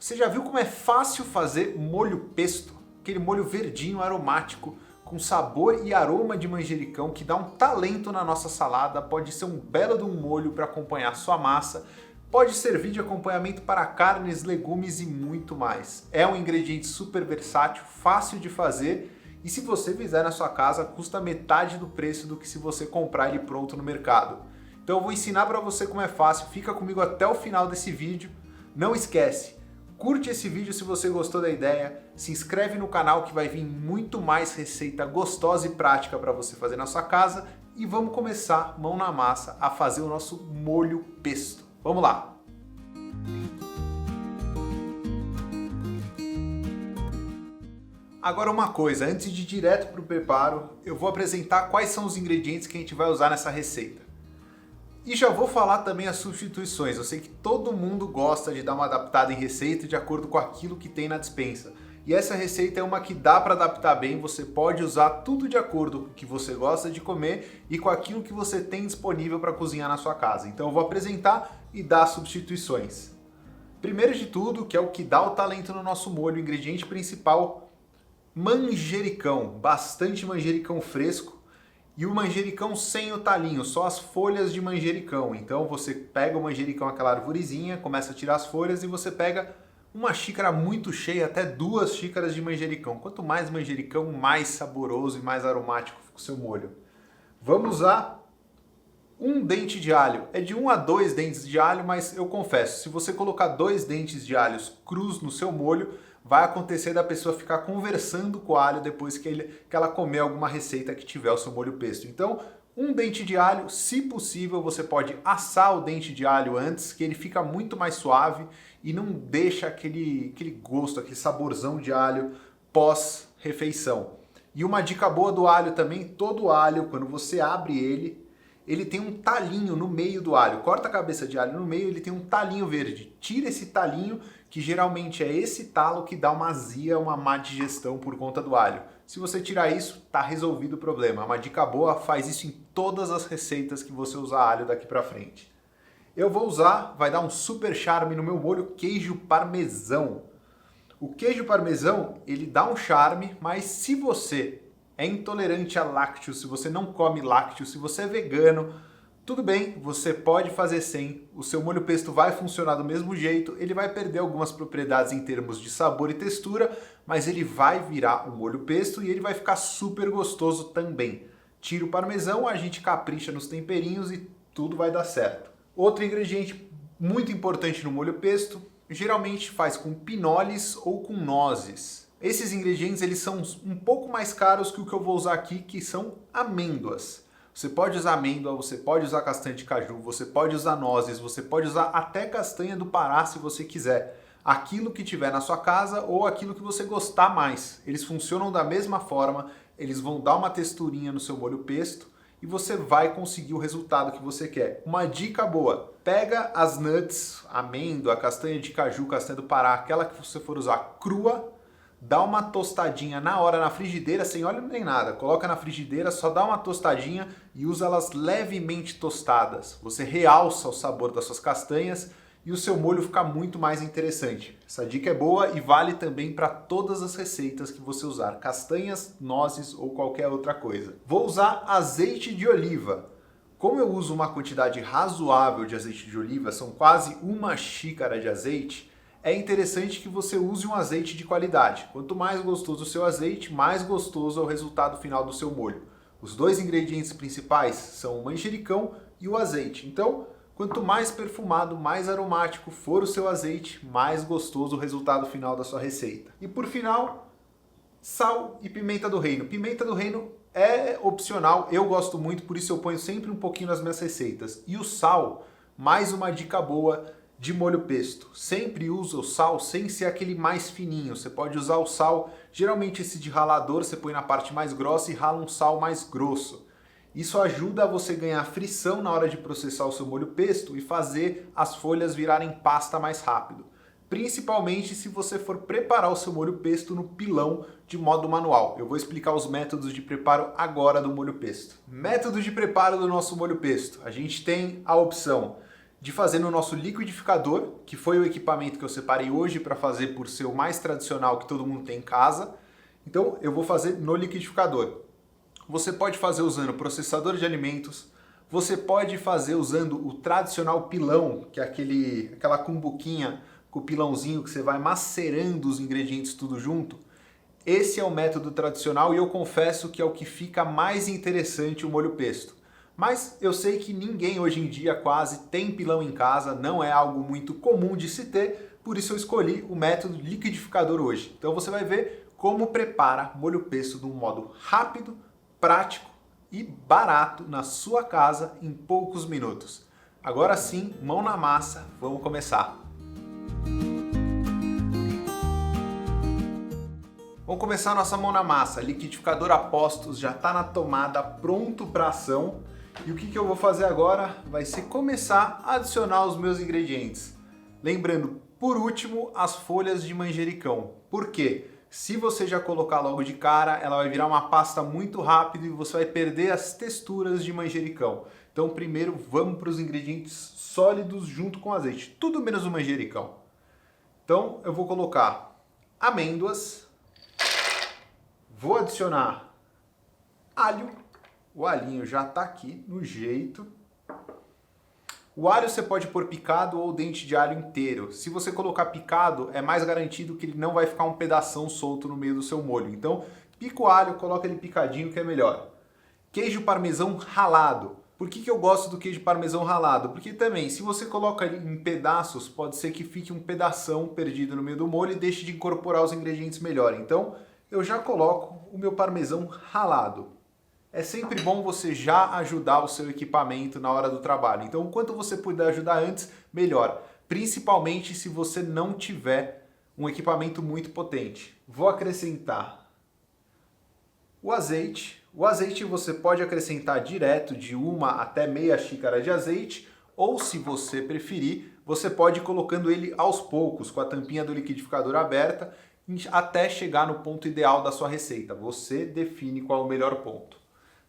Você já viu como é fácil fazer molho pesto? Aquele molho verdinho aromático com sabor e aroma de manjericão que dá um talento na nossa salada, pode ser um belo de um molho para acompanhar sua massa, pode servir de acompanhamento para carnes, legumes e muito mais. É um ingrediente super versátil, fácil de fazer e se você fizer na sua casa custa metade do preço do que se você comprar ele pronto no mercado. Então eu vou ensinar para você como é fácil, fica comigo até o final desse vídeo. Não esquece, curte esse vídeo se você gostou da ideia, se inscreve no canal que vai vir muito mais receita gostosa e prática para você fazer na sua casa e vamos começar, mão na massa, a fazer o nosso molho pesto. Vamos lá! Agora uma coisa, antes de ir direto para o preparo, eu vou apresentar quais são os ingredientes que a gente vai usar nessa receita. E já vou falar também as substituições. Eu sei que todo mundo gosta de dar uma adaptada em receita de acordo com aquilo que tem na despensa. E essa receita é uma que dá para adaptar bem, você pode usar tudo de acordo com o que você gosta de comer e com aquilo que você tem disponível para cozinhar na sua casa. Então eu vou apresentar e dar substituições. Primeiro de tudo, que é o que dá o talento no nosso molho, o ingrediente principal, manjericão. Bastante manjericão fresco. E o manjericão sem o talinho, só as folhas de manjericão. Então você pega o manjericão, aquela arvorezinha, começa a tirar as folhas e você pega uma xícara muito cheia, até 2 xícaras de manjericão. Quanto mais manjericão, mais saboroso e mais aromático fica o seu molho. Vamos usar um dente de alho. É de 1 a 2 dentes de alho, mas eu confesso, se você colocar 2 dentes de alhos crus no seu molho, vai acontecer da pessoa ficar conversando com o alho depois que ela comer alguma receita que tiver o seu molho pesto. Então, um dente de alho, se possível, você pode assar o dente de alho antes, que ele fica muito mais suave e não deixa aquele gosto, aquele saborzão de alho pós-refeição. E uma dica boa do alho também, todo alho, quando você abre ele tem um talinho no meio do alho. Corta a cabeça de alho no meio, ele tem um talinho verde. Tira esse talinho, que geralmente é esse talo que dá uma azia, uma má digestão por conta do alho. Se você tirar isso, tá resolvido o problema. Uma dica boa, faz isso em todas as receitas que você usar alho daqui pra frente. Eu vou usar, vai dar um super charme no meu molho, queijo parmesão. O queijo parmesão, ele dá um charme, mas se você é intolerante a lácteos, se você não come lácteos, se você é vegano, tudo bem, você pode fazer sem. O seu molho pesto vai funcionar do mesmo jeito, ele vai perder algumas propriedades em termos de sabor e textura, mas ele vai virar um molho pesto e ele vai ficar super gostoso também. Tira o parmesão, a gente capricha nos temperinhos e tudo vai dar certo. Outro ingrediente muito importante no molho pesto, geralmente faz com pinoles ou com nozes. Esses ingredientes eles são um pouco mais caros que o que eu vou usar aqui, que são amêndoas. Você pode usar amêndoa, você pode usar castanha de caju, você pode usar nozes, você pode usar até castanha do Pará se você quiser. Aquilo que tiver na sua casa ou aquilo que você gostar mais. Eles funcionam da mesma forma, eles vão dar uma texturinha no seu molho pesto e você vai conseguir o resultado que você quer. Uma dica boa, pega as nuts, amêndoa, castanha de caju, castanha do Pará, aquela que você for usar crua, dá uma tostadinha na hora na frigideira, sem óleo nem nada. Coloca na frigideira, só dá uma tostadinha e usa elas levemente tostadas. Você realça o sabor das suas castanhas e o seu molho fica muito mais interessante. Essa dica é boa e vale também para todas as receitas que você usar. Castanhas, nozes ou qualquer outra coisa. Vou usar azeite de oliva. Como eu uso uma quantidade razoável de azeite de oliva, são quase 1 xícara de azeite, é interessante que você use um azeite de qualidade. Quanto mais gostoso o seu azeite, mais gostoso é o resultado final do seu molho. Os 2 ingredientes principais são o manjericão e o azeite. Então, quanto mais perfumado, mais aromático for o seu azeite, mais gostoso o resultado final da sua receita. E por final, sal e pimenta do reino. Pimenta do reino é opcional, eu gosto muito, por isso eu ponho sempre um pouquinho nas minhas receitas. E o sal, mais uma dica boa de molho pesto. Sempre usa o sal sem ser aquele mais fininho. Você pode usar o sal, geralmente esse de ralador, você põe na parte mais grossa e rala um sal mais grosso. Isso ajuda a você ganhar frição na hora de processar o seu molho pesto e fazer as folhas virarem pasta mais rápido. Principalmente se você for preparar o seu molho pesto no pilão de modo manual. Eu vou explicar os métodos de preparo agora do molho pesto. Método de preparo do nosso molho pesto. A gente tem a opção de fazer no nosso liquidificador, que foi o equipamento que eu separei hoje para fazer por ser o mais tradicional que todo mundo tem em casa. Então eu vou fazer no liquidificador. Você pode fazer usando processador de alimentos, você pode fazer usando o tradicional pilão, que é aquela cumbuquinha com o pilãozinho que você vai macerando os ingredientes tudo junto. Esse é o método tradicional e eu confesso que é o que fica mais interessante o molho pesto. Mas eu sei que ninguém hoje em dia quase tem pilão em casa, não é algo muito comum de se ter, por isso eu escolhi o método liquidificador hoje. Então você vai ver como prepara molho pesto de um modo rápido, prático e barato na sua casa em poucos minutos. Agora sim, mão na massa, vamos começar. Vamos começar a nossa mão na massa. Liquidificador a postos já está na tomada, pronto para ação. E o que eu vou fazer agora vai ser começar a adicionar os meus ingredientes. Lembrando, por último, as folhas de manjericão. Por quê? Se você já colocar logo de cara, ela vai virar uma pasta muito rápido e você vai perder as texturas de manjericão. Então primeiro vamos para os ingredientes sólidos junto com azeite, tudo menos o manjericão. Então eu vou colocar amêndoas, vou adicionar alho, o alhinho já está aqui no jeito. O alho você pode pôr picado ou dente de alho inteiro. Se você colocar picado, é mais garantido que ele não vai ficar um pedação solto no meio do seu molho. Então, pica o alho, coloca ele picadinho que é melhor. Queijo parmesão ralado. Por que eu gosto do queijo parmesão ralado? Porque também, se você coloca ele em pedaços, pode ser que fique um pedação perdido no meio do molho e deixe de incorporar os ingredientes melhor. Então, eu já coloco o meu parmesão ralado. É sempre bom você já ajudar o seu equipamento na hora do trabalho. Então, quanto você puder ajudar antes, melhor. Principalmente se você não tiver um equipamento muito potente. Vou acrescentar o azeite. O azeite você pode acrescentar direto de 1 até meia xícara de azeite, ou se você preferir, você pode ir colocando ele aos poucos, com a tampinha do liquidificador aberta, até chegar no ponto ideal da sua receita. Você define qual é o melhor ponto.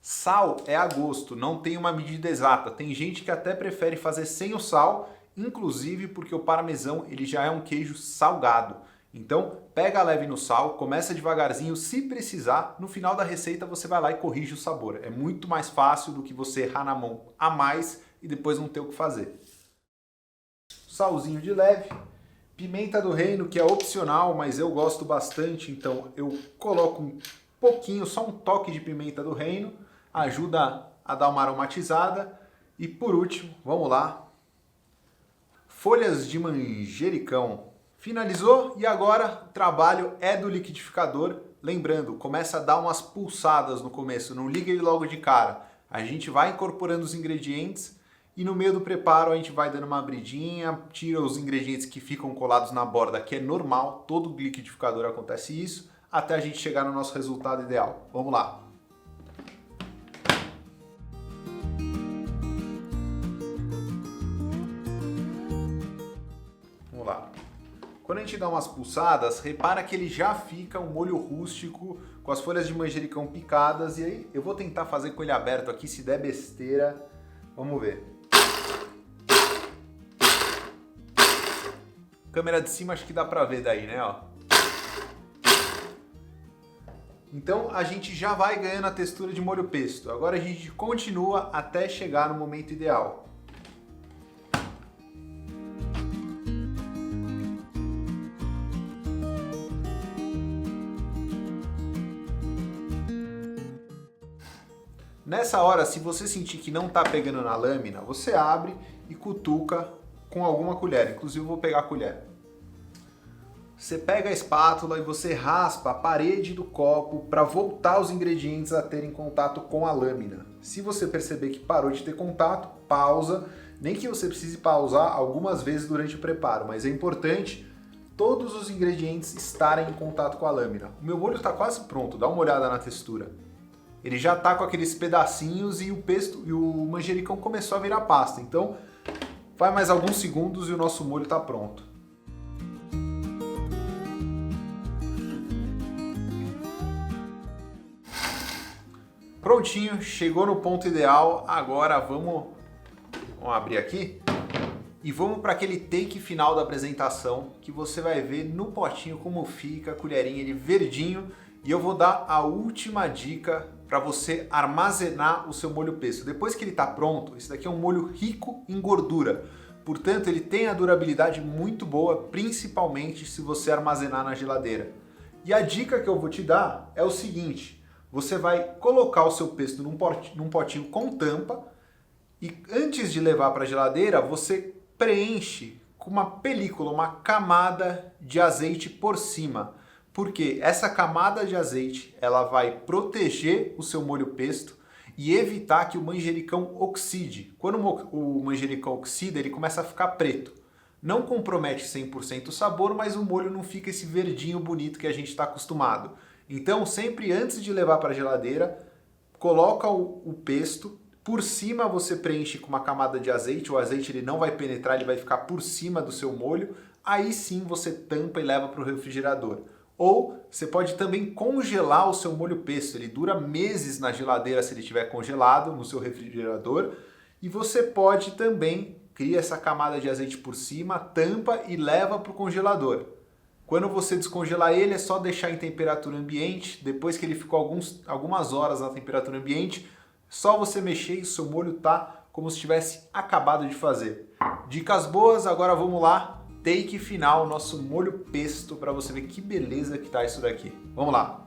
Sal é a gosto, não tem uma medida exata. Tem gente que até prefere fazer sem o sal, inclusive porque o parmesão ele já é um queijo salgado. Então, pega leve no sal, começa devagarzinho, se precisar, no final da receita você vai lá e corrige o sabor. É muito mais fácil do que você errar na mão a mais e depois não ter o que fazer. Salzinho de leve, pimenta do reino, que é opcional, mas eu gosto bastante, então eu coloco um pouquinho, só um toque de pimenta do reino, ajuda a dar uma aromatizada. E por último, vamos lá, folhas de manjericão. Finalizou e agora o trabalho é do liquidificador. Lembrando, começa a dar umas pulsadas no começo, não liga ele logo de cara. A gente vai incorporando os ingredientes e no meio do preparo a gente vai dando uma abridinha, tira os ingredientes que ficam colados na borda, que é normal, todo liquidificador acontece isso, até a gente chegar no nosso resultado ideal. Vamos lá! Vamos lá. Quando a gente dá umas pulsadas, repara que ele já fica um molho rústico com as folhas de manjericão picadas. E aí eu vou tentar fazer com ele aberto aqui, se der besteira, vamos ver. Câmera de cima acho que dá pra ver daí, né? Ó. Então a gente já vai ganhando a textura de molho pesto. Agora a gente continua até chegar no momento ideal. Nessa hora, se você sentir que não está pegando na lâmina, você abre e cutuca com alguma colher. Inclusive eu vou pegar a colher. Você pega a espátula e você raspa a parede do copo para voltar os ingredientes a terem contato com a lâmina. Se você perceber que parou de ter contato, pausa. Nem que você precise pausar algumas vezes durante o preparo, mas é importante todos os ingredientes estarem em contato com a lâmina. O meu molho está quase pronto, dá uma olhada na textura. Ele já está com aqueles pedacinhos e o pesto e o manjericão começou a virar pasta. Então, vai mais alguns segundos e o nosso molho está pronto. Prontinho, chegou no ponto ideal. Agora vamos abrir aqui. E vamos para aquele take final da apresentação, que você vai ver no potinho como fica a colherinha ele verdinho. E eu vou dar a última dica para você armazenar o seu molho pesto. Depois que ele está pronto, esse daqui é um molho rico em gordura. Portanto, ele tem a durabilidade muito boa, principalmente se você armazenar na geladeira. E a dica que eu vou te dar é o seguinte: você vai colocar o seu pesto num potinho com tampa e antes de levar para a geladeira, você preenche com uma película, uma camada de azeite por cima. Porque essa camada de azeite ela vai proteger o seu molho pesto e evitar que o manjericão oxide. Quando o manjericão oxida, ele começa a ficar preto. Não compromete 100% o sabor, mas o molho não fica esse verdinho bonito que a gente está acostumado. Então, sempre antes de levar para a geladeira, coloca o pesto. Por cima você preenche com uma camada de azeite, o azeite ele não vai penetrar, ele vai ficar por cima do seu molho. Aí sim você tampa e leva para o refrigerador. Ou você pode também congelar o seu molho pesto, ele dura meses na geladeira se ele estiver congelado no seu refrigerador. E você pode também criar essa camada de azeite por cima, tampa e leva para o congelador. Quando você descongelar ele é só deixar em temperatura ambiente, depois que ele ficou algumas horas na temperatura ambiente, só você mexer e o seu molho tá como se tivesse acabado de fazer. Dicas boas, agora vamos lá. Take final, nosso molho pesto, para você ver que beleza que tá isso daqui. Vamos lá.